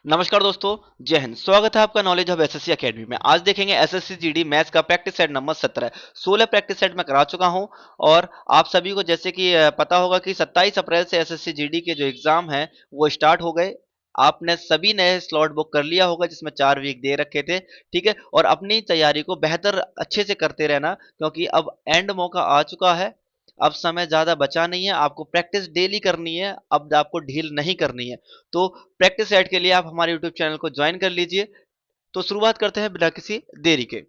नमस्कार दोस्तों, जय हिंद। स्वागत है आपका नॉलेज ऑफ एसएससी एकेडमी में। आज देखेंगे एसएससी जीडी मैथ्स का practice set number 17। 16 practice set में करा चुका हूं और आप सभी को जैसे कि पता होगा कि 27 अप्रैल से एसएससी जीडी के जो एग्जाम हैं वो स्टार्ट हो गए। आपने सभी नए स्लॉट बुक कर लिया होगा जिसमें 4 वीक दे रखे थे। ठीक है, और अपनी तैयारी को बेहतर अच्छे से करते रहना क्योंकि अब एंड मौका आ चुका है। अब समय ज्यादा बचा नहीं है, आपको प्रैक्टिस डेली करनी है, अब आपको ढील नहीं करनी है। तो प्रैक्टिस सेट के लिए आप हमारे यूट्यूब चैनल को ज्वाइन कर लीजिए। तो शुरुआत करते हैं बिना किसी देरी के।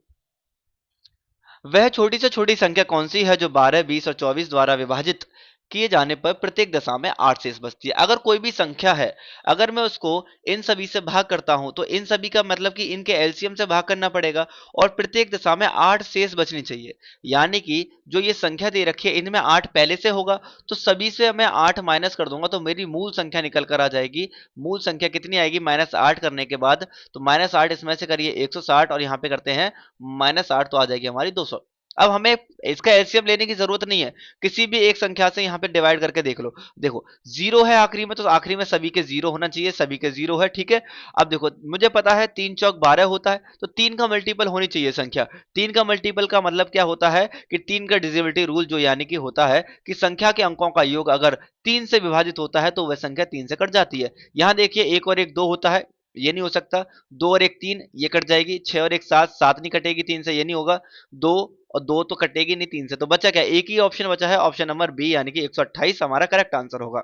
वह छोटी से छोटी संख्या कौन सी है जो 12, 20 और 24 द्वारा विभाजित किए जाने पर प्रत्येक दशा में 8 शेष बचती है। अगर कोई भी संख्या है, अगर मैं उसको इन सभी से भाग करता हूं तो इन सभी का मतलब कि इनके एलसीएम से भाग करना पड़ेगा और प्रत्येक दशा में 8 शेष बचनी चाहिए। यानी कि जो ये संख्या दे रखी है इनमें 8 पहले से होगा, तो सभी से मैं 8 माइनस कर दूंगा तो मेरी मूल संख्या निकल कर आ जाएगी। मूल संख्या कितनी आएगी -8 करने के बाद? तो -8 इसमें से करिए 160 और यहाँ पे करते हैं -8 तो आ जाएगी हमारी 200। अब हमें इसका एलसीएम लेने की जरूरत नहीं है, किसी भी एक संख्या से यहाँ पे डिवाइड करके देख लो। देखो जीरो है आखिरी में, तो आखिरी में सभी के जीरो होना चाहिए, सभी के जीरो है। ठीक है, अब देखो मुझे पता है 3 चौक 12 होता है, तो 3 का मल्टीपल होनी चाहिए संख्या। 3 का मल्टीपल का मतलब क्या होता है कि 3 का डिविजिबिलिटी रूल जो यानी कि होता है कि संख्या के अंकों का योग अगर 3 से विभाजित होता है तो वह संख्या 3 से कट जाती है। यहाँ देखिए 1 और 1 2 होता है, ये नहीं हो सकता। 2 और 1 3, ये कट जाएगी। 6 और 1 7, 7 नहीं कटेगी 3 से, ये नहीं होगा। 2 और 2 तो कटेगी नहीं 3 से, तो बचा क्या? एक ही ऑप्शन बचा है, ऑप्शन नंबर बी यानी कि 128 हमारा करेक्ट आंसर होगा।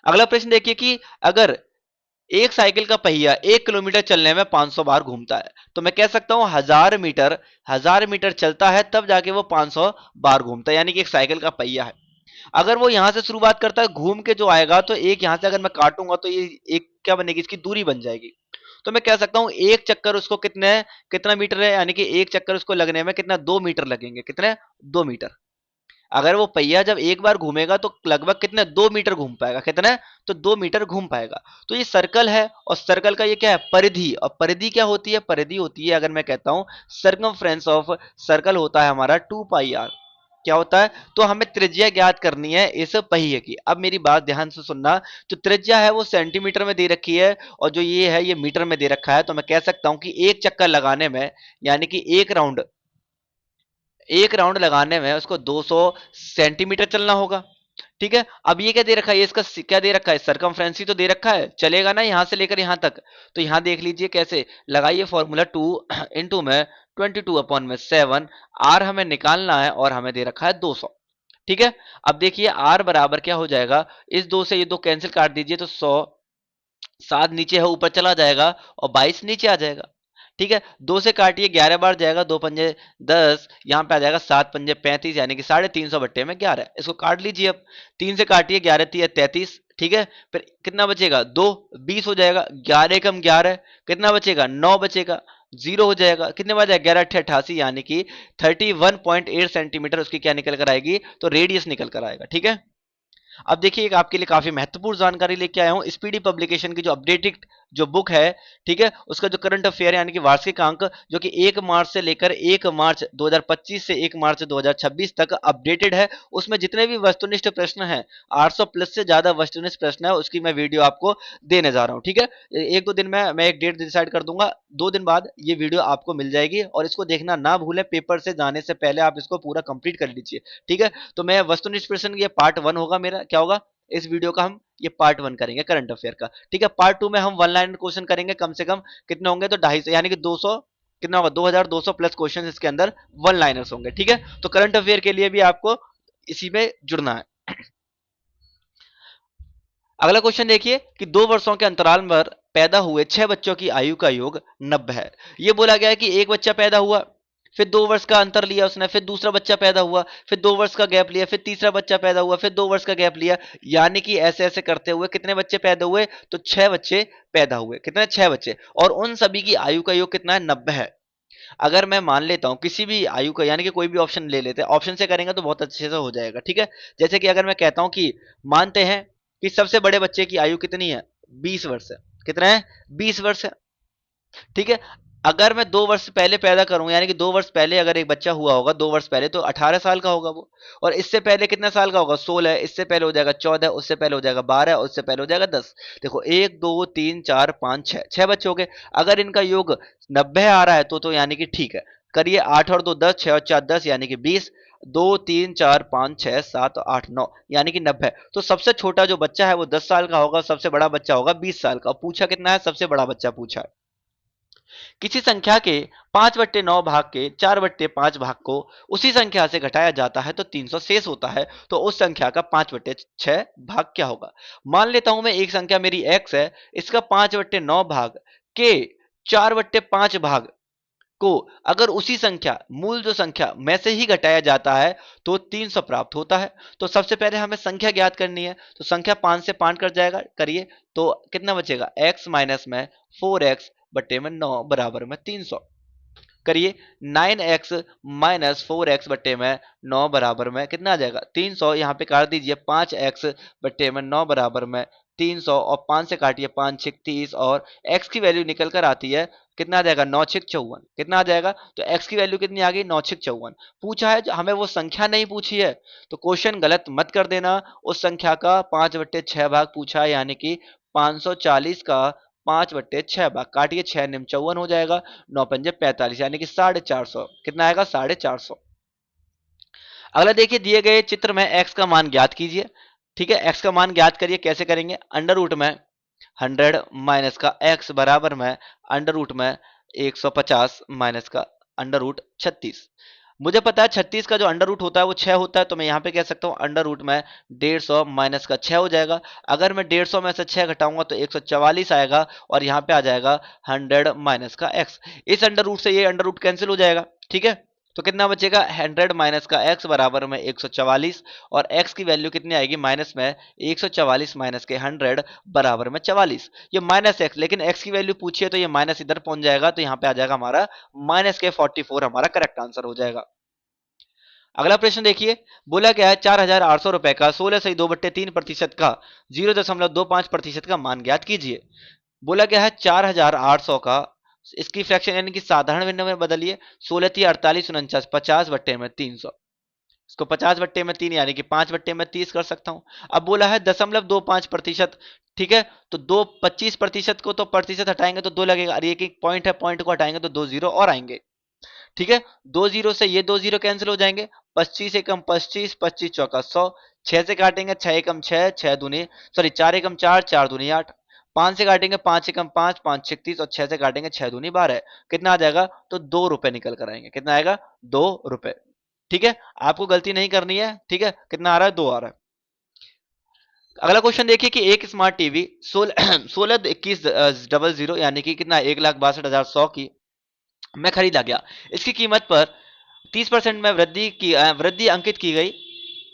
अगला प्रश्न देखिए कि अगर एक साइकिल का पहिया 1 किलोमीटर चलने में 500 बार घूमता है, तो मैं कह सकता हूं 1000 मीटर चलता है तब जाके वो 500 बार घूमता है, यानी कि एक साइकिल का पहिया है। अगर वो यहां से शुरुआत करता है घूम के जो आएगा, तो एक यहां से अगर मैं काटूंगा तो ये एक क्या बनेगी, इसकी दूरी बन जाएगी। तो मैं कह सकता हूं एक चक्कर उसको कितना मीटर है, यानी कि एक चक्कर उसको लगने में कितना 2 मीटर लगेंगे। कितने? 2 मीटर। अगर वो पहिया जब एक बार घूमेगा तो लगभग कितने 2 मीटर घूम पाएगा। कितने? तो 2 मीटर घूम पाएगा। तो ये सर्कल है और सर्कल का ये क्या है? परिधि। और परिधि क्या होती है? परिधि होती है, अगर मैं कहता हूं सर्कमफ्रेंस ऑफ सर्कल होता है हमारा 2 पाई आर। क्या होता है? तो हमें त्रिज्या ज्ञात करनी है इस पहिए की। अब मेरी बात ध्यान से सुनना। जो त्रिज्या है वो सेंटीमीटर में दे रखी है और जो ये है ये मीटर में दे रखा है। तो मैं कह सकता हूं कि एक चक्कर लगाने में, यानी कि एक राउंड लगाने में उसको 200 सेंटीमीटर चलना होगा। ठीक है, अब ये क्या दे रखा है? ये इसका क्या दे रखा है? सरकमफ्रेंस ही तो दे रखा है, चलेगा ना यहां से लेकर यहां तक। तो यहां देख लीजिए कैसे लगाइए फॉर्मूला 2 इंटू में 22/7। आर हमें निकालना है और हमें दे रखा है 200। ठीक है, अब देखिए आर बराबर क्या हो जाएगा, इस 2 से ये 2 कैंसिल काट दीजिए तो 100। 7 नीचे है ऊपर चला जाएगा और 22 नीचे आ जाएगा। ठीक है, 2 से काटिए 11 बार जाएगा, 2 पंजे 10, यहाँ पे आ जाएगा 7 पंजे 35, यानी कि 350 बट्टे में 11। इसको काट लीजिए अब। 3 से काटिए 11 3 33। ठीक है, फिर कितना बचेगा? 2, 20 हो जाएगा। 11 कम 11 कितना बचेगा? 9 बचेगा। जीरो हो जाएगा। कितने बार जाएगा? 11 8 88, यानी कि 31.8 सेंटीमीटर उसकी क्या निकल कर आएगी? तो रेडियस निकल कर आएगा। ठीक है, अब देखिए एक आपके लिए काफी महत्वपूर्ण जानकारी लेके आया हूं। स्पीडी पब्लिकेशन की जो अपडेटेड जो बुक है, ठीक है, उसका जो करंट अफेयर यानी कि वार्षिक अंक, जो कि 1 मार्च से लेकर 1 मार्च 2025 से 1 मार्च 2026 तक अपडेटेड है। उसमें जितने भी वस्तुनिष्ठ प्रश्न हैं, 800 प्लस से ज्यादा वस्तुनिष्ठ प्रश्न है, उसकी मैं वीडियो आपको देने जा रहा हूं। ठीक है, एक दो दिन में मैं एक डेट डिसाइड कर दूंगा, 2 दिन बाद ये वीडियो आपको मिल जाएगी और इसको देखना ना भूले। पेपर से जाने से पहले आप इसको पूरा कंप्लीट कर लीजिए। ठीक है, तो मैं वस्तुनिष्ठ प्रश्न, ये पार्ट 1 होगा मेरा। क्या होगा इस वीडियो का? हम ये पार्ट 1 करेंगे करंट अफेयर का। ठीक है, पार्ट 2 में हम 1 लाइन क्वेश्चन करेंगे, कम से कम कितने होंगे? तो 250, यानी कि 200, कितना होगा? 2200 प्लस क्वेश्चन इसके अंदर 1 लाइनर्स होंगे। ठीक है, तो करंट अफेयर के लिए भी आपको इसी में जुड़ना है। अगला क्वेश्चन देखिए कि 2 वर्षों के अंतराल पर पैदा हुए 6 बच्चों की आयु का योग 90 है। ये बोला गया है कि एक बच्चा पैदा हुआ, फिर 2 वर्ष का अंतर लिया उसने, फिर दूसरा बच्चा पैदा हुआ, फिर 2 वर्ष का गैप लिया, फिर तीसरा बच्चा पैदा हुआ, फिर 2 वर्ष का गैप लिया। यानी कि ऐसे ऐसे करते हुए कितने बच्चे पैदा हुए? तो 6 बच्चे पैदा हुए। कितने? 6 बच्चे। और उन सभी की आयु का योग कितना है? 90 है। अगर मैं मान लेता हूं किसी भी आयु का, यानी कि कोई भी ऑप्शन ले लेते हैं, ऑप्शन से करेंगे तो बहुत अच्छे से हो जाएगा। ठीक है, जैसे कि अगर मैं कहता हूं कि मानते हैं कि सबसे बड़े बच्चे की आयु कितनी है? 20 वर्ष है। कितना है? 20 वर्ष है। ठीक है, अगर मैं 2 वर्ष पहले पैदा करूंगा, यानी कि 2 वर्ष पहले अगर एक बच्चा हुआ होगा 2 वर्ष पहले, तो 18 साल का होगा वो। और इससे पहले कितने साल का होगा? 16। इससे पहले हो जाएगा 14, उससे पहले हो जाएगा 12, उससे पहले हो जाएगा 10। देखो 1 2 3 4 5 6, 6 बच्चे हो गए। अगर इनका योग 90 आ रहा है तो यानी कि ठीक है। करिए, 8 और 2 10, 6 और 4 10, यानी कि 20। 2 3 4 5 6 7 8 9, यानी कि 90। तो सबसे छोटा जो बच्चा है वो 10 साल का होगा, सबसे बड़ा बच्चा होगा 20 साल का। पूछा कितना है? सबसे बड़ा बच्चा पूछा है। किसी संख्या के 5/9 भाग के 4/5 भाग को उसी संख्या से घटाया जाता है तो 300 शेष होता है, तो उस संख्या का 5/6 भाग क्या होगा? मान लेता हूं मैं एक संख्या मेरी x है, इसका 5/9 भाग के 4/5 भाग को अगर उसी संख्या, मूल जो संख्या में से ही घटाया जाता है तो 300 प्राप्त होता है। तो सबसे पहले हमें संख्या ज्ञात करनी है, तो संख्या 5 से 5 कट जाएगा, करिए तो कितना बचेगा? x माइनस में 4x बट्टे में 9 बराबर में 300। करिए, 9x माइनस 4x बट्टे में 9 बराबर में कितना आ जाएगा? 300। यहाँ पे काट दीजिए, 5x बट्टे में 9 बराबर में 300, और 5 से काटिए, 5 6 30, और x की वैल्यू निकल कर आती है, कितना आ जाएगा? 9 6 54। कितना आ जाएगा? तो x की वैल्यू कितनी आ गई? 9 6 54। पूछा है, हमें वो संख्या नहीं पूछी है, तो क्वेश्चन गलत मत कर देना। उस संख्या का 5/6 भाग पूछा है, यानी कि 540 का 5/6 भाग, काटिए, 6 निम 54 हो जाएगा, 9 पंजे 45, यानी कि 450। कितना आएगा? 450। अगला देखिए, दिए गए चित्र में x का मान ज्ञात कीजिए। ठीक है, x का मान ज्ञात करिए। कैसे करेंगे? अंडर रूट में 100 माइनस का x बराबर में अंडर रूट में 150 माइनस का अंडर रूट 36। मुझे पता है 36 का जो अंडर रूट होता है वो 6 होता है, तो मैं यहाँ पे कह सकता हूँ अंडर रूट में 150 माइनस का 6 हो जाएगा। अगर मैं 150 में से 6 घटाऊंगा तो 144 आएगा, और यहाँ पे आ जाएगा 100 माइनस का x। इस अंडर रूट से ये अंडर रूट कैंसिल हो जाएगा। ठीक है, तो कितना बचेगा? 100 माइनस का x बराबर में 144, और x की वैल्यू कितनी आएगी? माइनस में 144 माइनस के 100 बराबर में 44। ये माइनस x, लेकिन x की वैल्यू पूछी है तो ये माइनस इधर पहुंच जाएगा, तो यहाँ पे आ जाएगा हमारा माइनस के 44, हमारा करेक्ट आंसर हो जाएगा। अगला प्रश्न देखिए, बोला गया है 4,800 रुपए का 16/2/3% का 0.25% का मान ज्ञात कीजिए। बोला गया है 4,800 का, इसकी फ्रैक्शन यानी कि साधारण भिन्न में बदलिए। 16 3 48 49, 50 बट्टे में 300। इसको 50 बट्टे में 3 यानी कि 5 बट्टे में 30 कर सकता हूं। अब बोला है 0.25%। ठीक है, तो 25% को तो प्रतिशत हटाएंगे तो 2 लगेगा, और एक एक पॉइंट है, पॉइंट को हटाएंगे तो 2 जीरो और आएंगे। ठीक है, 2 जीरो से ये 2 जीरो कैंसिल हो जाएंगे। 25 एकम 25, 25 चौका 100। 6 से काटेंगे, 6 एकम 6, 6 दूनी, सॉरी 4 एकम 4, 4 दूनी 8। 5 से काटेंगे, 5 एकम 5, 5 36, और 6 से काटेंगे, 6 दूनी 12। कितना आ जाएगा? तो 2 रुपए निकल कर आएंगे। कितना आएगा? 2 रुपए। ठीक है, आपको गलती नहीं करनी है। ठीक है, कितना आ रहा है? 2 आ रहा है। अगला क्वेश्चन देखिए कि एक स्मार्ट टीवी 16 21 00, यानी कि कितना? 1,62,100 की में खरीदा गया। इसकी कीमत पर 30% में वृद्धि अंकित की गई।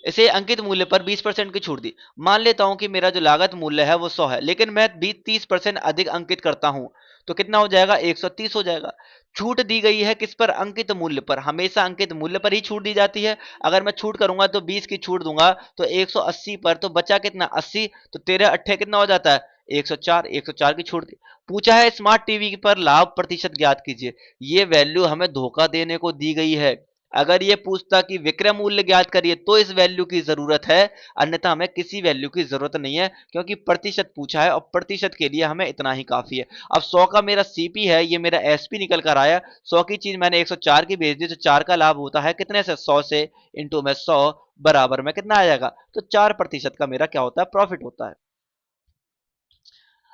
इसे अंकित मूल्य पर 20% की छूट दी। मान लेता हूं कि मेरा जो लागत मूल्य है वो 100 है, लेकिन मैं 30% अधिक अंकित करता हूं, तो कितना हो जाएगा? 130 हो जाएगा। छूट दी गई है किस पर? अंकित मूल्य पर। हमेशा अंकित मूल्य पर ही छूट दी जाती है। अगर मैं छूट करूंगा तो 20 की छूट दूंगा तो 180 पर, तो बचा कितना? 80। तो 13 अट्ठे कितना हो जाता है? 104। 104 की छूट दी। पूछा है स्मार्ट टीवी पर लाभ प्रतिशत ज्ञात कीजिए। ये वैल्यू हमें धोखा देने को दी गई है। अगर ये पूछता कि विक्रय मूल्य ज्ञात करिए तो इस वैल्यू की जरूरत है, अन्यथा हमें किसी वैल्यू की जरूरत नहीं है, क्योंकि प्रतिशत पूछा है और प्रतिशत के लिए हमें इतना ही काफी है। अब 100 का मेरा सीपी है, ये मेरा एसपी निकल कर आया। 100 की चीज मैंने 104 की बेच दी, तो 4 का लाभ होता है कितने से? 100 से। इंटू में 100 बराबर में कितना आ जाएगा? तो 4% का मेरा क्या होता है? प्रॉफिट होता है।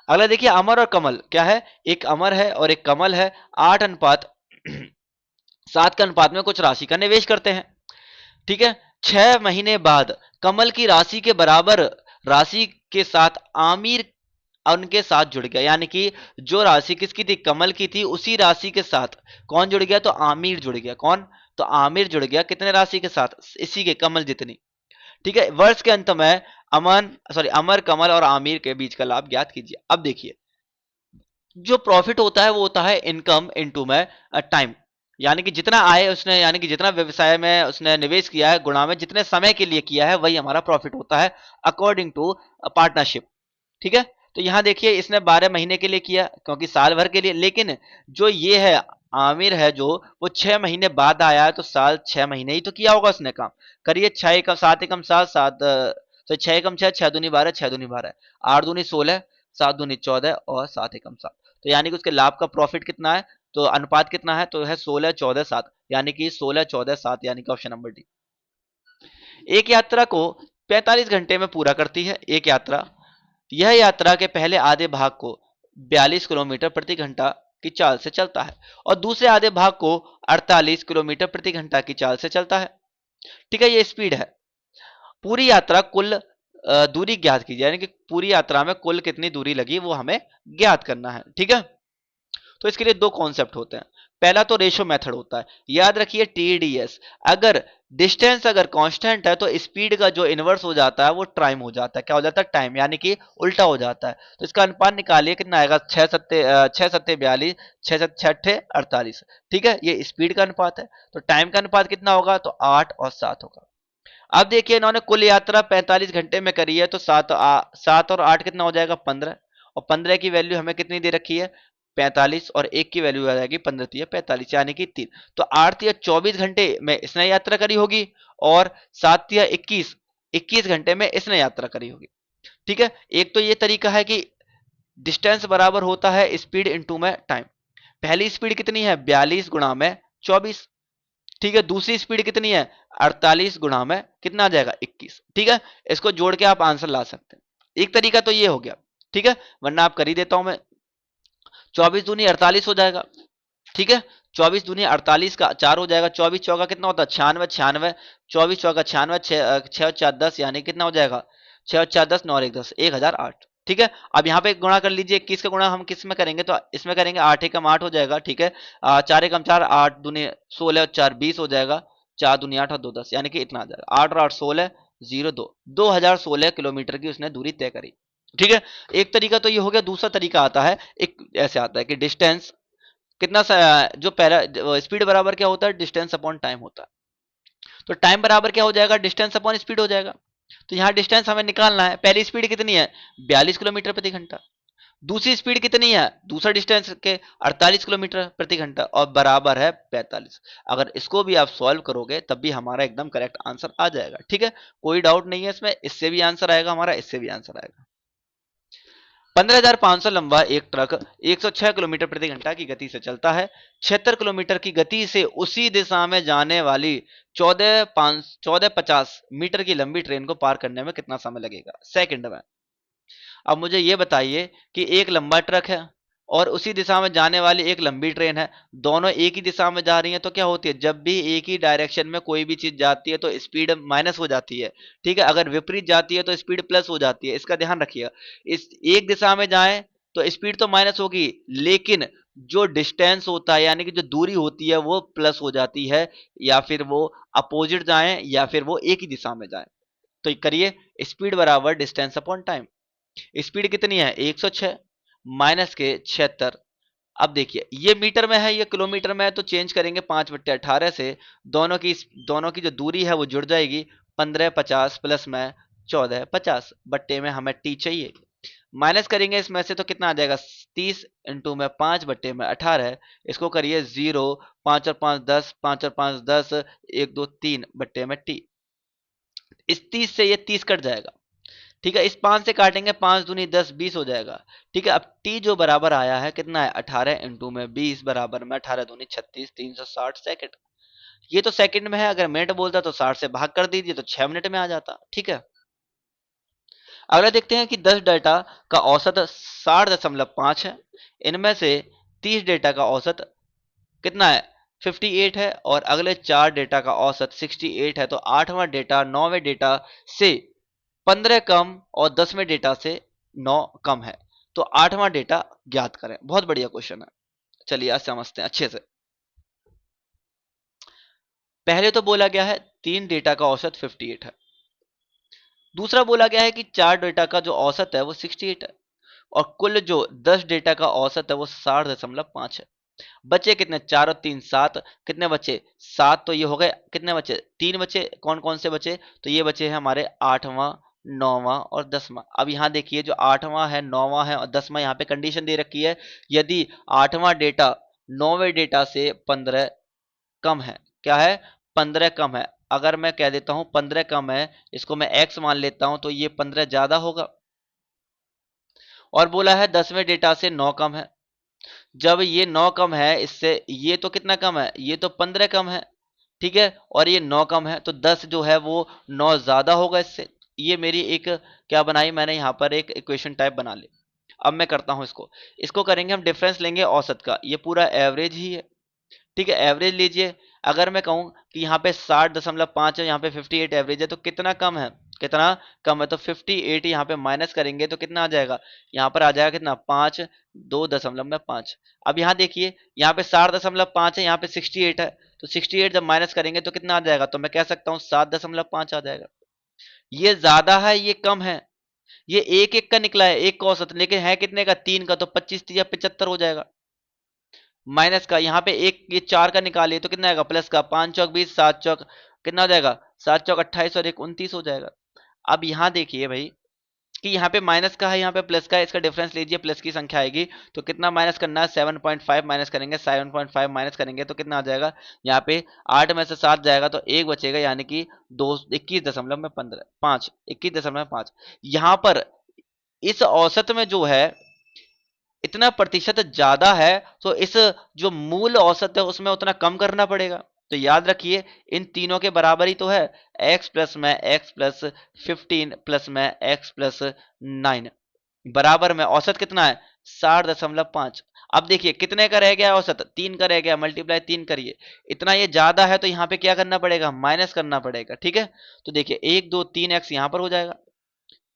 अगला देखिए, अमर और कमल क्या है? एक अमर है और एक कमल है। 8:7 के अनुपात में कुछ राशि का निवेश करते हैं। ठीक है, 6 महीने बाद कमल की राशि के बराबर राशि के साथ आमिर उनके साथ जुड़ गया, यानी कि जो राशि किसकी थी? कमल की थी। उसी राशि के साथ कौन जुड़ गया? तो आमिर जुड़ गया। कौन? तो आमिर जुड़ गया। कितने राशि के साथ? इसी के, कमल जितनी। ठीक है, वर्ष के अंत में अमर, कमल और आमिर के बीच का लाभ ज्ञात कीजिए। अब देखिए, जो प्रॉफिट होता है वो होता है इनकम इनटू में टाइम, यानी कि जितना आय उसने, यानी कि जितना व्यवसाय में उसने निवेश किया है गुणा में जितने समय के लिए किया है, वही हमारा प्रॉफिट होता है अकॉर्डिंग टू पार्टनरशिप। ठीक है, तो यहाँ देखिए इसने 12 महीने के लिए किया क्योंकि साल भर के लिए, लेकिन जो ये है आमिर है जो, वो 6 महीने बाद आया है, तो साल 6 महीने ही तो किया होगा उसने काम। करिए 6 एकम 7 एकम 7 7 तो 6 एकम 6 6 दूनी 12 6 दूनी 12 8 दूनी 16 7 दूनी 14 और 7 एकम 7। तो यानी कि उसके लाभ का प्रॉफिट कितना है, तो अनुपात कितना है, तो है 16 14 7, यानी कि 16 14 7, यानी कि ऑप्शन नंबर डी। एक यात्रा को 45 घंटे में पूरा करती है एक यात्रा। यह यात्रा के पहले आधे भाग को 42 किलोमीटर प्रति घंटा की चाल से चलता है और दूसरे आधे भाग को 48 किलोमीटर प्रति घंटा की चाल से चलता है। ठीक है, ये स्पीड है। पूरी यात्रा कुल दूरी ज्ञात कीजिए, यानी कि पूरी यात्रा में कुल कितनी दूरी लगी वो हमें ज्ञात करना है। ठीक है, तो इसके लिए दो कॉन्सेप्ट होते हैं। पहला तो रेशो मेथड होता है, याद रखिए टीडीएस। अगर डिस्टेंस अगर कांस्टेंट है तो स्पीड का जो इनवर्स हो जाता है वो टाइम हो जाता है। क्या हो जाता है, टाइम, यानी कि उल्टा हो जाता है। तो इसका अनुपात निकालिए कितना आएगा, 6 सत्ते 42, 6 6 6 48। ठीक है, ये स्पीड का अनुपात है। तो टाइम का अनुपात कितना होगा, तो 8 और 7 होगा। अब देखिए इन्होंने कुल यात्रा 45 घंटे में करी है, तो 7 और 8 कितना हो जाएगा, 15। और 15 की वैल्यू हमें कितनी दे रखी है, 45, और 1 की वैल्यू आ जाएगी 15 3 45, यानी कि 3। तो 8 या 24 घंटे में इसने यात्रा करी होगी, और 7 या 21 21 घंटे में इसने यात्रा करी होगी। ठीक है, एक तो ये तरीका है कि डिस्टेंस बराबर होता है स्पीड इंटू में टाइम। पहली स्पीड कितनी है, 42 गुणा में 24। ठीक है, दूसरी स्पीड कितनी है, 48 गुणा में कितना आ जाएगा, 21। ठीक है, इसको जोड़ के आप आंसर ला सकते हैं। एक तरीका तो ये हो गया। ठीक है, वरना आप कर ही देता हूं मैं। 24 दूनी 48 हो जाएगा। ठीक है, 24 दूनी 48 का 4 हो जाएगा। 24 चौका कितना होता है, 96 96। 24 चौका 96, 6 4 10, यानी कितना हो जाएगा, 6 4 10 9 1 10, 1008। ठीक है, अब यहाँ पे गुणा कर लीजिए। 21 का गुणा हम किस में करेंगे, तो इसमें करेंगे। 8 एकम 8 हो जाएगा। ठीक है, 4 एकम 4, 8 दूनी 16 और 4 20 हो जाएगा। 4 दूनी 8 और 2 10, यानी कि इतना आ जाएगा। 8 और 8 16, 02 2016 किलोमीटर की उसने दूरी तय करी। ठीक है, एक तरीका तो ये हो गया। दूसरा तरीका आता है, एक ऐसे आता है कि डिस्टेंस कितना जो पहला स्पीड बराबर क्या होता है, डिस्टेंस अपॉन टाइम होता है। तो टाइम बराबर क्या हो जाएगा, डिस्टेंस अपॉन स्पीड हो जाएगा। तो यहाँ डिस्टेंस हमें निकालना है। पहली स्पीड कितनी है, 42 किलोमीटर प्रति घंटा। दूसरी स्पीड कितनी है, दूसरा डिस्टेंस के 48 किलोमीटर प्रति घंटा, और बराबर है 45। अगर इसको भी आप सॉल्व करोगे तब भी हमारा एकदम करेक्ट आंसर आ जाएगा। ठीक है, कोई डाउट नहीं है इसमें। इससे भी आंसर आएगा हमारा, इससे भी आंसर आएगा। 15,500 लंबा एक ट्रक 106 किलोमीटर प्रति घंटा की गति से चलता है। 76 किलोमीटर की गति से उसी दिशा में जाने वाली 1450 मीटर की लंबी ट्रेन को पार करने में कितना समय लगेगा, सेकंड में। अब मुझे ये बताइए कि एक लंबा ट्रक है और उसी दिशा में जाने वाली एक लंबी ट्रेन है। दोनों एक ही दिशा में जा रही हैं, तो क्या होती है, जब भी एक ही डायरेक्शन में कोई भी चीज जाती है तो स्पीड माइनस हो जाती है। ठीक है, अगर विपरीत जाती है तो स्पीड प्लस हो जाती है। इसका ध्यान रखिएगा। इस एक दिशा में जाए तो स्पीड तो माइनस होगी, लेकिन जो डिस्टेंस होता है, यानी कि जो दूरी होती है, वो प्लस हो जाती है। या फिर वो अपोजिट जाए या फिर वो एक ही दिशा में जाए। तो करिए, स्पीड बराबर डिस्टेंस अपॉन टाइम। स्पीड कितनी है, 106 माइनस के 76। अब देखिए ये मीटर में है, ये किलोमीटर में है, तो चेंज करेंगे 5/18 से। दोनों की जो दूरी है वो जुड़ जाएगी। 1550 प्लस में 1450 बट्टे में हमें टी चाहिए। माइनस करेंगे इसमें से तो कितना आ जाएगा, 30 इंटू में 5 बट्टे में 18। इसको करिए 0, 5 और 5 10, 5 और 5 10, 1 2 3 बट्टे में टी। इस 30 से ये 30 कट जाएगा। ठीक है, इस 5 से काटेंगे, 5 दूनी 10 20 हो जाएगा। ठीक है, अब टी जो बराबर आया है कितना है, 18 इंटू में 20 बराबर में 18 दूनी 36, 360 सेकंड। ये तो सेकंड में है, अगर मिनट बोलता तो 60 से भाग कर दीजिए तो 6 मिनट में आ जाता। ठीक है, अगला देखते हैं कि 10 डेटा का औसत 60.5 है। इनमें से 30 डेटा का औसत कितना है, 58 है, और अगले 4 डेटा का औसत 68 है। तो 8वां डेटा 9वें डेटा से 15 कम और 10वें डेटा से 9 कम है। तो 8वां डेटा ज्ञात करें। बहुत बढ़िया क्वेश्चन है, चलिए आज समझते हैं अच्छे से। पहले तो बोला गया है 3 डेटा का औसत 58 है। दूसरा बोला गया है कि 4 डेटा का जो औसत है वो 68 है, और कुल जो 10 डेटा का औसत है वो 60.5 है। बचे कितने, 4 और 3 7। कितने बचे, 7। तो ये हो गए, कितने बचे, 3 बचे। कौन कौन से बचे, तो ये बचे हैं हमारे 8वां नौवां और 10वां। अब यहाँ देखिए जो 8वां है, 9वां है और 10वां, यहाँ पे कंडीशन दे रखी है, यदि 8वां डेटा 9वें डेटा से 15 कम है। क्या है? 15 कम है। अगर मैं कह देता हूं 15 कम है, इसको मैं x मान लेता हूं, तो ये 15 ज्यादा होगा। और बोला है 10वें डेटा से 9 कम है। जब ये 9 कम है इससे, ये तो कितना कम है? ये तो 15 कम है। ठीक है, और ये 9 कम है, तो 10 जो है वो 9 ज्यादा होगा इससे। ये मेरी एक क्या बनाई मैंने, यहाँ पर एक इक्वेशन टाइप बना ली। अब मैं करता हूं इसको। इसको करेंगे हम, डिफरेंस लेंगे औसत का, ये पूरा एवरेज ही है। ठीक है, एवरेज लीजिए। अगर मैं कहूं कि यहाँ पे 60.5 है, यहाँ पे 58 एवरेज है, तो कितना कम है? कितना कम है? तो 58 यहाँ पे माइनस करेंगे तो कितना आ जाएगा? यहाँ पर आ जाएगा कितना? 5, 2.5। अब यहाँ देखिए, यहाँ पे 60.5 है, यहाँ पे 68 है, तो 68 जब माइनस करेंगे तो कितना आ जाएगा? तो मैं कह सकता हूँ 7.5 आ जाएगा। ये ज्यादा है, ये कम है। ये एक एक का निकला है, एक का औसत, लेकिन है कितने का? 3 का, तो 25 या 75 हो जाएगा। माइनस का यहाँ पे एक, ये 4 का निकालिए तो कितना आएगा? प्लस का, 5 चौक 20, 7 चौक कितना हो जाएगा? 7 चौक 28 और एक 29 हो जाएगा। अब यहाँ देखिए भाई कि यहाँ पे माइनस का है, यहाँ पे प्लस का है, इसका डिफरेंस लीजिए, प्लस की संख्या आएगी तो कितना माइनस करना है? 7.5 माइनस करेंगे, 7.5 माइनस करेंगे तो कितना आ जाएगा? यहाँ पे 8 में से 7 जाएगा तो एक बचेगा, यानी कि 21.5। यहाँ पर इस औसत में जो है इतना प्रतिशत ज्यादा है, तो इस जो मूल औसत है उसमें उतना कम करना पड़ेगा। तो याद रखिए, इन तीनों के बराबर ही तो है। x प्लस में x प्लस 15 प्लस में x प्लस 9 बराबर में औसत कितना है? 60.5। अब देखिए कितने का रह गया औसत? 3 का रह गया, मल्टीप्लाई 3 करिए। इतना ये ज्यादा है तो यहाँ पे क्या करना पड़ेगा? माइनस करना पड़ेगा। ठीक है, तो देखिए 1 2 3 x यहाँ पर हो जाएगा।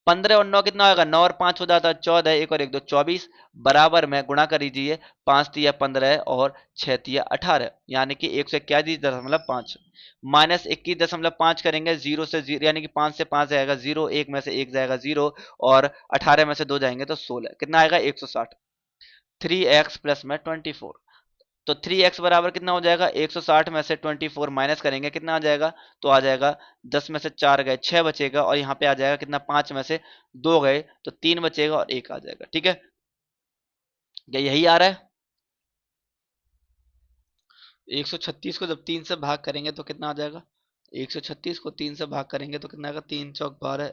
15 और 9 कितना होगा? 9 और 5 हो जाता है 14, एक और एक दो 24, बराबर में गुणा कर दीजिए। 5 तिया 15 और 6 तिया 18, यानी कि 181.5 माइनस 21.5 करेंगे, जीरो से जीरो, यानी कि 5 से 5 जाएगा जीरो, एक में से एक जाएगा जीरो, और 18 में से दो जाएंगे तो 16, कितना आएगा? 160। 3x प्लस में 24, तो 3x बराबर कितना हो जाएगा? 160 में से 24 माइनस करेंगे, कितना आ जाएगा? तो आ जाएगा 10 में से 4 गए 6 बचेगा, और यहाँ पे आ जाएगा कितना? 5 में से 2 गए तो 3 बचेगा और 1 आ जाएगा। ठीक है, क्या यही आ रहा है? 136 को जब 3 से भाग करेंगे तो कितना आ जाएगा? 136 को 3 से भाग करेंगे तो कितना आएगा? 3 चौक 12।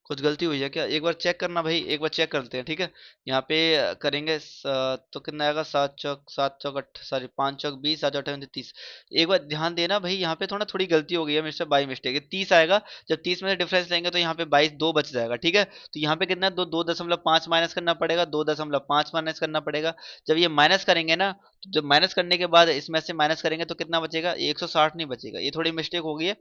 कुछ गलती हुई है क्या? एक बार चेक करना भाई, एक बार चेक करते हैं। ठीक है, यहाँ पे करेंगे तो कितना आएगा? 7 चौक 8, सॉरी 5 चौक 20, 7 चौक 30। एक बार ध्यान देना भाई, यहाँ पे थोड़ी गलती हो गई है मेरे से, बाई मिस्टेक है। 30 आएगा, जब 30 में से डिफरेंस लेंगे तो यहाँ पे 22 दो बच जाएगा। ठीक है, तो यहाँ पे कितना? 2.5 माइनस करना पड़ेगा, 2.5 माइनस करना पड़ेगा। जब ये माइनस करेंगे ना, तो जब माइनस करने के बाद इसमें से माइनस करेंगे तो कितना बचेगा? 160 नहीं बचेगा। ये थोड़ी मिस्टेक हो गई है,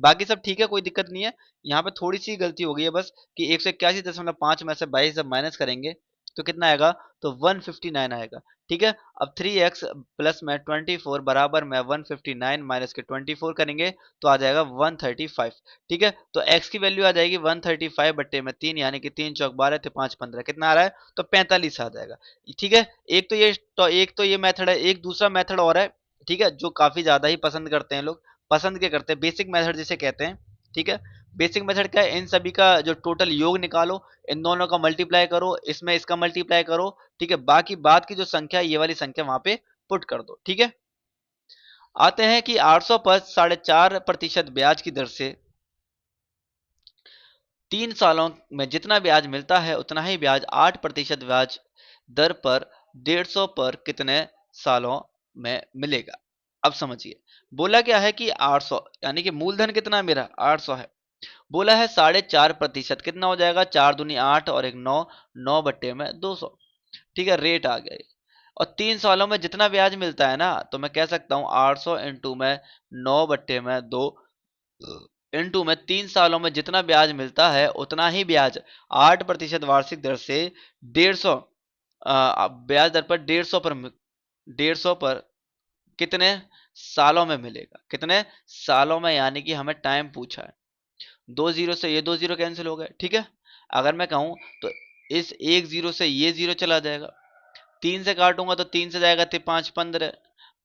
बाकी सब ठीक है, कोई दिक्कत नहीं है। यहाँ पे थोड़ी सी गलती हो गई है बस, कि 181.5 में से 22 जब माइनस करेंगे तो कितना आएगा? तो 159 आएगा। ठीक है, अब 3x प्लस में 24 बराबर में 159 माइनस के 24 करेंगे तो आ जाएगा 135। ठीक है, तो x की वैल्यू आ जाएगी 135 बट्टे में 3, यानी कि 3 चौक 12 थे 5 15, कितना आ रहा है? तो 45 आ जाएगा। ठीक है, एक तो ये मेथड है, एक दूसरा मेथड और है। ठीक है, जो काफी ज्यादा ही पसंद करते हैं लोग। पसंद क्या करते हैं? बेसिक मेथड जिसे कहते हैं। ठीक है, बेसिक मेथड क्या है? इन सभी का जो टोटल योग निकालो, इन दोनों का मल्टीप्लाई करो, इसमें इसका मल्टीप्लाई करो। ठीक है, बाकी बाद की जो संख्या है, ये वाली संख्या वहां पे पुट कर दो। ठीक है, आते हैं कि 800 पर 4.5% ब्याज की दर से 3 सालों में जितना ब्याज मिलता है उतना ही ब्याज 8% ब्याज दर पर 150 पर कितने सालों में मिलेगा? अब समझिए, बोला क्या है कि 800, यानी कि मूलधन कितना है मेरा? 800 है। बोला है 4.5%, कितना हो जाएगा? 4 दूनी 8 और एक 9, 9 बट्टे में 200। ठीक है, रेट आ गया ये। और 3 सालों में जितना ब्याज मिलता है ना, तो मैं कह सकता हूँ 800 इंटू में 9 बट्टे में 2 इंटू में 3 सालों में जितना ब्याज मिलता है उतना ही ब्याज 8% वार्षिक दर से 150 ब्याज दर पर 150 पर कितने सालों में मिलेगा? कितने सालों में, यानी कि हमें टाइम पूछा है। 2 जीरो से ये 2 जीरो कैंसिल हो गए। ठीक है, अगर मैं कहूं तो इस 1 जीरो से ये जीरो चला जाएगा, 3 से काटूंगा तो 3 से जाएगा 5 15,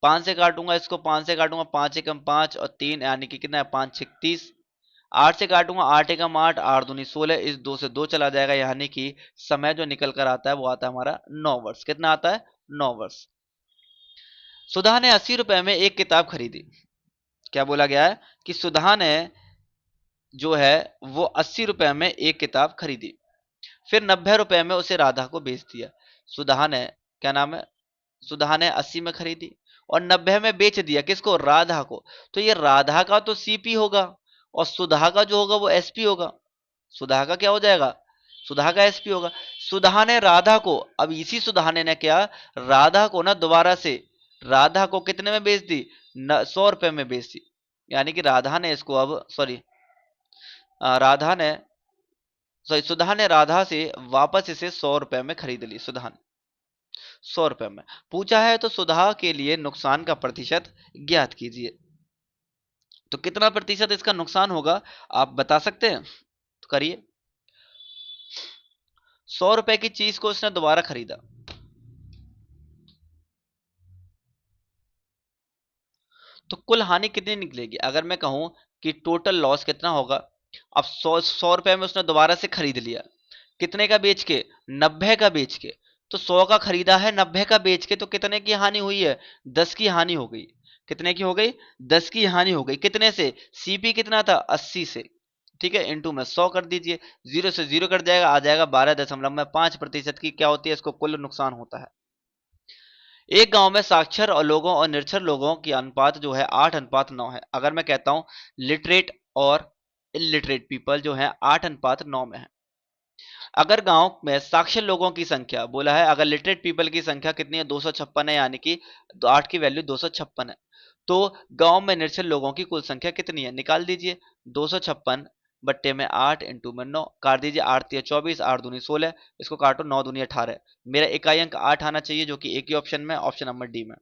5 से काटूंगा इसको, 5 से काटूंगा 5 एकम 5 और 3, यानी कि कितना है? 5 6 30। 8 से काटूंगा, 8 एकम 8, 8 दूनी 16, इस 2 से 2 चला जाएगा, यानी कि समय जो निकल कर आता है वो आता है हमारा 9 वर्ष। कितना आता है? 9 वर्ष। सुधा ने 80 रुपए में एक किताब खरीदी। क्या बोला गया है कि सुधा ने जो है वो 80 रुपए में एक किताब खरीदी, फिर 90 रुपए में उसे राधा को बेच दिया। सुधा ने, क्या नाम है, सुधा ने 80 में खरीदी और 90 में बेच दिया, किसको? राधा को। तो ये राधा का तो सीपी होगा और सुधा का जो होगा वो एसपी होगा। सुधा का क्या हो जाएगा? सुधा का एसपी होगा। सुधा ने राधा को, अब इसी सुधा ने क्या, राधा को ना दोबारा से, राधा को कितने में बेच दी? 100 रुपए में बेच दी। यानी कि राधा ने इसको अब, सॉरी, राधा ने, सॉरी, सुधा ने राधा से वापस इसे 100 रुपए में खरीद ली। सुधा ने 100 रुपए में पूछा है, तो सुधा के लिए नुकसान का प्रतिशत ज्ञात कीजिए। तो कितना प्रतिशत इसका नुकसान होगा आप बता सकते हैं? तो करिए। 100 रुपए की चीज को उसने दोबारा खरीदा, तो कुल हानि कितनी निकलेगी? अगर मैं कहूं कि टोटल लॉस कितना होगा, अब 100 रुपए में उसने दोबारा से खरीद लिया, कितने का बेच के? 90 का बेच के। तो 100 का खरीदा है, 90 का बेच के, तो कितने की हानि हुई है? 10 की हानि हो गई। कितने की हो गई? 10 की हानि हो गई। कितने से? सीपी कितना था? 80 से। ठीक है, इंटू में 100 कर दीजिए, जीरो से जीरो कट जाएगा, आ जाएगा 12.5% की क्या होती है, इसको कुल नुकसान होता है। एक गांव में साक्षर और लोगों और निरक्षर लोगों की अनुपात जो है 8:9 है। अगर मैं कहता हूं लिटरेट और इलिटरेट पीपल जो है 8:9 में है। अगर गांव में साक्षर लोगों की संख्या बोला है, अगर लिटरेट पीपल की संख्या कितनी है? 256 है, यानी कि 8 की वैल्यू 256 है। तो गांव में निरक्षर लोगों की कुल संख्या कितनी है? निकाल दीजिए। 256 बट्टे में 8 इंटू में 9, काट दीजिए। 8 तिया 24, 8 दूनी 16, इसको काटो, 9 दूनी 18। मेरा इकाई अंक 8 आना चाहिए, जो कि एक ही ऑप्शन में, ऑप्शन नंबर डी में।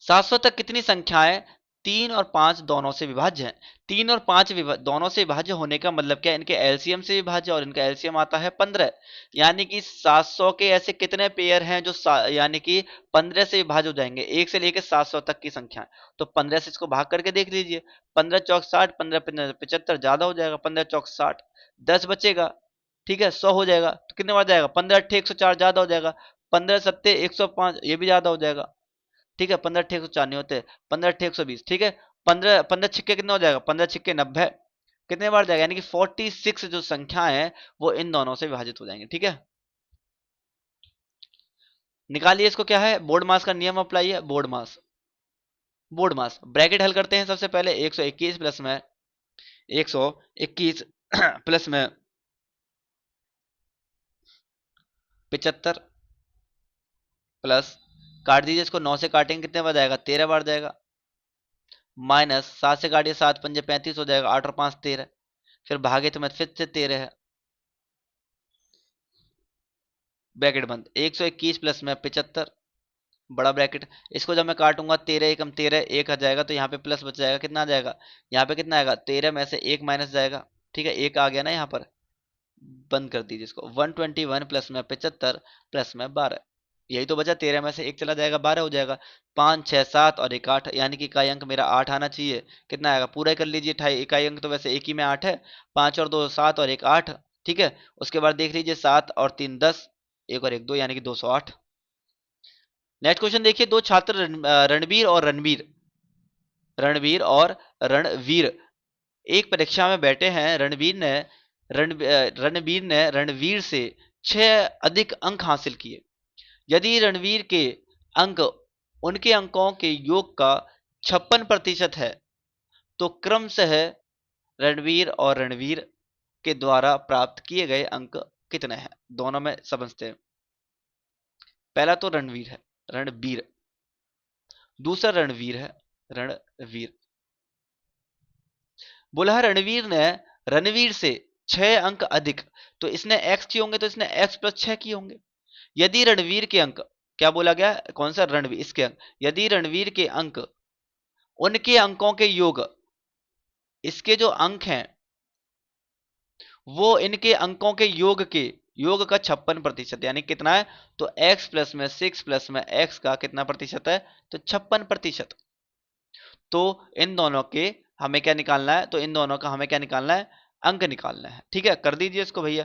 700 तक कितनी संख्याएं 3 और 5 दोनों से विभाज्य हैं? 3 और 5 दोनों से विभाज्य होने का मतलब क्या? इनके एलसीएम से विभाज्य, और इनका एलसीएम आता है 15। यानी कि 700 के ऐसे कितने पेयर हैं जो यानी कि 15 से विभाज्य हो जाएंगे, 1 से लेकर 700 तक की संख्या। तो 15 से इसको भाग करके देख लीजिए। 15 चौक 60, 15 75, ज्यादा हो जाएगा, 15 चौक 60, 10 बचेगा। ठीक है, 100 हो जाएगा, तो कितने बार जाएगा? 15 अट्ठे 104, ज्यादा हो जाएगा। 15 सत्ते 105, ये भी ज्यादा हो जाएगा। ठीक है, 15 अट्ठे 104 नहीं होते, 15 अट्ठे 120। ठीक है, 15 15 छिक्के कितना हो जाएगा? 15 छिक्के 90, कितने बार जाएगा? यानी कि 46 जो संख्या है वो इन दोनों से विभाजित हो जाएंगे। ठीक है, निकालिए इसको। क्या है? बोर्ड मास का नियम अप्लाई है। बोर्ड मास, बोर्ड मास ब्रैकेट हल करते हैं। सबसे पहले 121 प्लस में 121 प्लस में 75 प्लस, काट दीजिए इसको, 9 से काटेंगे कितने बार जाएगा? 13 बार जाएगा। माइनस 7 से काटिए, 7 पंजे 35 हो जाएगा, 8 और 5 13, फिर भागे तो मैं फिर से 13 है, ब्रैकेट बंद। 121 प्लस में 75, बड़ा ब्रैकेट। इसको जब मैं काटूंगा 13 एकम 13, एक आ जाएगा, तो यहाँ पे प्लस बच जाएगा, कितना आ जाएगा? यहाँ पे कितना आएगा? 13 में से एक माइनस जाएगा। ठीक है, एक आ गया ना यहाँ पर, बंद कर दीजिए इसको। 121 प्लस में 75 प्लस में 12, यही तो बचा। 13 में से एक चला जाएगा, 12 हो जाएगा। 5 6 7 और एक 8, यानी कि इकाई अंक मेरा 8 आना चाहिए। कितना आएगा? पूरा कर लीजिए। इकाई अंक तो वैसे एक ही में 8 है, 5 और 2 7 और एक 8। ठीक है, उसके बाद देख लीजिए 7 और 3 10, एक और एक 2, यानी कि 208। नेक्स्ट क्वेश्चन देखिए। दो छात्र रणबीर और रणवीर, रणवीर और रणवीर एक परीक्षा में बैठे हैं। रणबीर ने रणवीर से 6 अधिक अंक हासिल किए। यदि रणवीर के अंक उनके अंकों के योग का 56% है, तो क्रमशः रणवीर और रणवीर के द्वारा प्राप्त किए गए अंक कितने हैं? दोनों में समझते हैं। पहला तो रणवीर है, रणबीर, दूसरा रणवीर है, रणवीर। बोला है रणवीर ने रणवीर से 6 अंक अधिक, तो इसने एक्स किए होंगे, तो इसने एक्स प्लस 6 किए होंगे। यदि रणवीर के अंक, क्या बोला गया? कौन सा? रणवीर, इसके अंक। यदि रणवीर के अंक उनके अंकों के योग, इसके जो अंक हैं वो इनके अंकों के योग के योग का 56%, यानी कितना है? तो x प्लस में 6 प्लस में x का कितना प्रतिशत है? तो 56%। तो इन दोनों के हमें क्या निकालना है, तो इन दोनों का हमें क्या निकालना है, अंक निकालना है। ठीक है, कर दीजिए इसको भैया।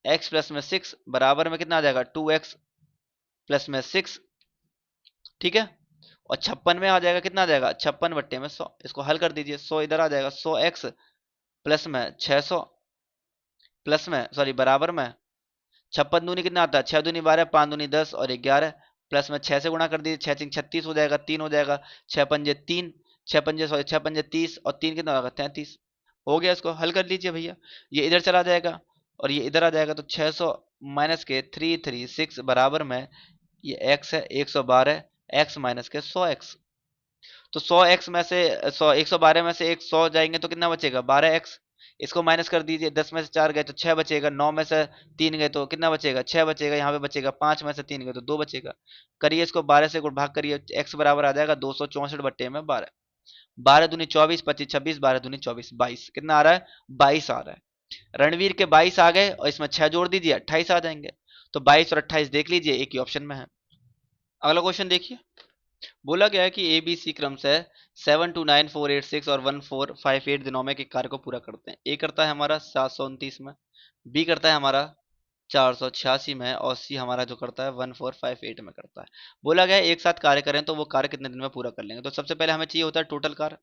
एक्स प्लस में 6 बराबर में कितना आ जाएगा, 2x प्लस में 6। ठीक है, और 56 में आ जाएगा, कितना आ जाएगा, 56 बट्टे में 100। इसको हल कर दीजिए, 100 इधर आ जाएगा, 100x प्लस में 600 प्लस में सॉरी बराबर में 56 दूनी कितना आता है, 6 दूनी 12, 5 दूनी 10 और 11 प्लस में 6 से गुणा कर दीजिए, 6 36 हो जाएगा, 3 हो जाएगा, 6 पंजे 3, 6 पंजे सॉरी 6 पंजे 30 और 3 कितना होगा 33। हो गया, इसको हल कर लीजिए भैया। ये इधर चला जाएगा और ये इधर आ जाएगा, तो 600 माइनस के 336 बराबर में ये x है 112, x माइनस के 100x। तो 100x में से 112 में से एक 100 जाएंगे तो कितना बचेगा, 12x। इसको माइनस कर दीजिए, 10 में से 4 गए तो 6 बचेगा, 9 में से 3 गए तो कितना बचेगा, 6 बचेगा, यहाँ पे बचेगा 5 में से 3 गए तो 2 बचेगा। करिए इसको 12 से भाग करिए, x बराबर आ जाएगा 264 बट्टे में 12। 12 दूनी 24, 25 26, 12 दूनी 24, 22 कितना आ रहा है, 22 आ रहा है। रणवीर के 22 आ गए और इसमें 6 जोड़ दीजिए 28 आ जाएंगे। तो 22 और 28 देख लीजिए, एक ही ऑप्शन में है। अगला क्वेश्चन देखिए, बोला गया है कि ए बी सी क्रम से 729 486 और 1458 दिनों में एक कार्य को पूरा करते हैं। ए करता है हमारा 729 में, बी करता है हमारा 486 में और सी हमारा जो करता है 1458 में करता है। बोला गया है एक साथ कार्य करें तो वो कार्य कितने दिन में पूरा कर लेंगे। तो सबसे पहले हमें चाहिए होता है टोटल कार्य।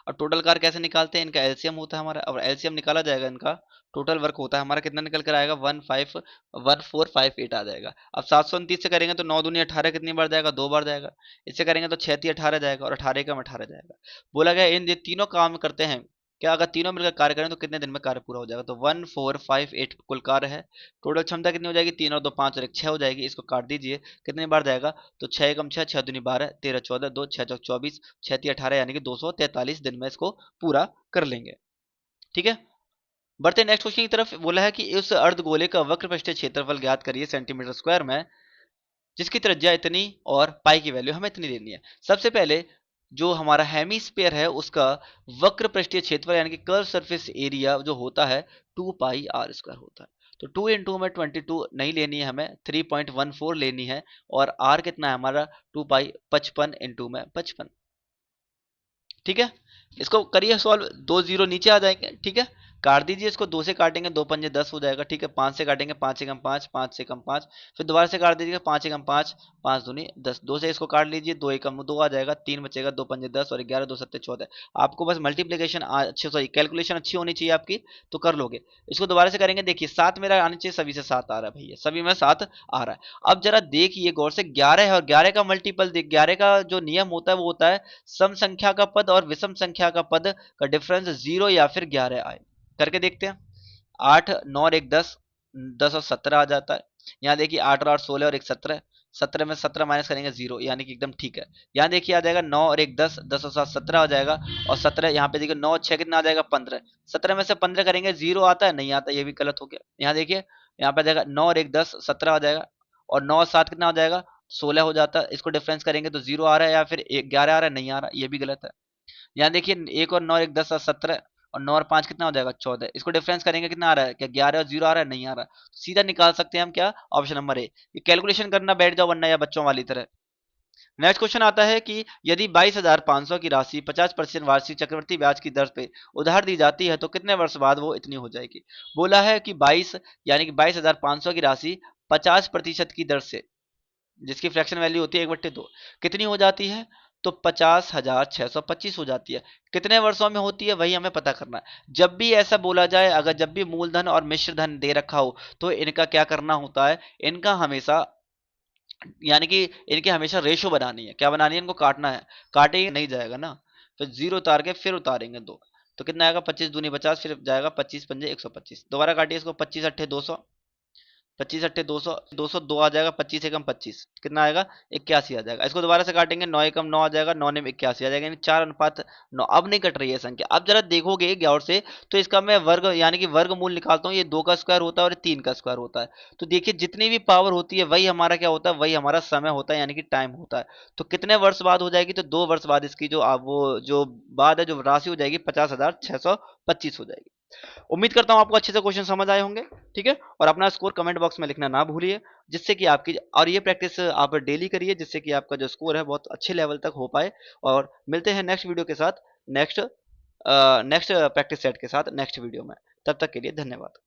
और टोटल कार कैसे निकालते हैं, इनका एलसीएम होता है हमारा, और एलसीएम निकाला जाएगा, इनका टोटल वर्क होता है हमारा, कितना निकल कर आएगा 1458 आ जाएगा। अब 729 से करेंगे तो 9 दूनी 18 कितनी बार जाएगा, 2 बार जाएगा। इससे करेंगे तो 6 18 जाएगा और 18 का 18 जाएगा। बोला गया इन ये तीनों काम करते हैं क्या, अगर तीनों मिलकर कार्य करें तो कितने दिन में कार्य पूरा हो जाएगा। तो 1458 कुल कार्य है। टोटल क्षमता कितनी हो जाएगी, 3 और 2 5 और 1 6 हो जाएगी। इसको काट दीजिए, कितनी बार जाएगा, तो 6 एकम 6, 6 दूनी 12, 13 14, 2 6 चौक 24, 6 3 18 यानी कि 243 दिन में इसको पूरा कर लेंगे। ठीक है, बढ़ते हैं नेक्स्ट क्वेश्चन की तरफ। बोला है कि उस अर्धगोले का वक्र पृष्ठीय क्षेत्रफल ज्ञात करिए सेंटीमीटर स्क्वायर में, जिसकी त्रिज्या इतनी और पाई की वैल्यू हमें इतनी लेनी है। सबसे पहले जो हमारा हेमीस्फीयर है उसका वक्र पृष्ठीय क्षेत्रफल यानी कि कर्व सरफेस एरिया जो होता है 2 पाई r² होता है। तो 2 इंटू में 22 नहीं लेनी है हमें, 3.14 लेनी है। और r कितना है हमारा 2 पाई 55 इंटू में 55। ठीक है, इसको करिए सॉल्व, 2 जीरो नीचे आ जाएंगे। ठीक है, काट दीजिए इसको, 2 से काटेंगे 2 पंजे 10 हो जाएगा। ठीक है, 5 से काटेंगे 5 एकम 5, 5 से कम 5, फिर दोबारा से काट दीजिएगा 5 एकम 5, 5 दूनी 10, 2 से इसको काट लीजिए, 2 एकम 2 आ जाएगा, 3 बचेगा, 2 पंजे 10 और 11 2 सत्ते 14। आपको बस मल्टीप्लीकेशन अच्छे सॉरी कैलकुलेशन अच्छी होनी चाहिए आपकी, तो कर लोगे। इसको दोबारा से करेंगे, देखिए 7 मेरा आना चाहिए, सभी से 7 आ रहा है भैया, सभी में 7 आ रहा है। अब जरा देखिए गौर से, 11 है और 11 का मल्टीपल देख, 11 का जो नियम होता है वो होता है सम संख्या का पद और विषम संख्या का पद का डिफरेंस 0 या फिर 11 आए। करके देखते हैं, 8 9 और 1 10, 10 और 17 आ जाता है। यहाँ देखिए 8 और 8 16 और 1 17, 17 में 17 माइनस करेंगे 0 यानी कि एकदम ठीक है। यहाँ देखिए आ जाएगा 9 और 1 10, 10 और 7 17 आ जाएगा। और 17 यहाँ पे देखिए 9 और 6 कितना आ जाएगा 15, 17 में से 15 करेंगे 0 आता है, नहीं आता, ये भी गलत हो गया। यहाँ देखिए यहाँ पे आ जाएगा 9 और 1 10 17 आ जाएगा, और 9 और 7 कितना हो जाएगा 16 हो जाता है। इसको डिफरेंस करेंगे तो 0 आ रहा है या फिर 11 आ रहा है, नहीं आ रहा, ये भी गलत है। यहाँ देखिए 1 और 9 1 10 और 17, और 9 और 5 कितना हो जाएगा 14। इसको डिफरेंस करेंगे कितना आ रहा है, क्या 11 और 0 आ रहा है, नहीं आ रहा, तो सीधा निकाल सकते हैं हम क्या, ऑप्शन नंबर ए। ये कैलकुलेशन करना बैठ जाओ वरना या बच्चों वाली तरह। नेक्स्ट क्वेश्चन आता है कि यदि 22,500 की राशि 50% वार्षिक चक्रवृद्धि ब्याज की दर पे उधार दी जाती है तो कितने वर्ष बाद वो इतनी हो जाएगी। बोला है कि 22 यानी कि 22,500 की राशि 50% की दर से, जिसकी फ्रैक्शन वैल्यू होती है 1/2, कितनी हो जाती है, तो 50,625 हो जाती है। कितने वर्षों में होती है वही हमें पता करना है। जब भी ऐसा बोला जाए, अगर जब भी मूलधन और मिश्र धन दे रखा हो तो इनका क्या करना होता है, इनका हमेशा यानी कि इनकी हमेशा रेशो बनानी है। क्या बनानी है, इनको काटना है, काटेंगे नहीं जाएगा ना, फिर जीरो उतार के फिर उतारेंगे 2, तो कितना आएगा 25 दूनी 50, फिर जाएगा 25 पंजे 125। दोबारा काटिए इसको, 25 अट्ठे 200, 25 अट्ठे 200, 202 आ जाएगा, 25 एकम 25 कितना आएगा 81 आ जाएगा। इसको दोबारा से काटेंगे, 9 एकम 9 आ जाएगा, 9 ने 81 आ जाएगा, यानी 4:9। अब नहीं कट रही है संख्या। अब जरा देखोगे गौर से, तो इसका मैं वर्ग यानी कि वर्गमूल निकालता हूँ, ये 2 का स्क्वायर होता है और 3 का स्क्वायर होता है। तो देखिए जितनी भी पावर होती है वही हमारा क्या होता है, वही हमारा समय होता है यानी कि टाइम होता है। तो कितने वर्ष बाद हो जाएगी, तो 2 वर्ष बाद इसकी जो वो जो बाद है जो राशि हो जाएगी 50,625 हो जाएगी। उम्मीद करता हूं आपको अच्छे से क्वेश्चन समझ आए होंगे। ठीक है, और अपना स्कोर कमेंट बॉक्स में लिखना ना भूलिए, जिससे कि आपकी और ये प्रैक्टिस आप डेली करिए, जिससे कि आपका जो स्कोर है बहुत अच्छे लेवल तक हो पाए। और मिलते हैं नेक्स्ट वीडियो के साथ नेक्स्ट नेक्स्ट प्रैक्टिस सेट के साथ नेक्स्ट वीडियो में। तब तक के लिए धन्यवाद।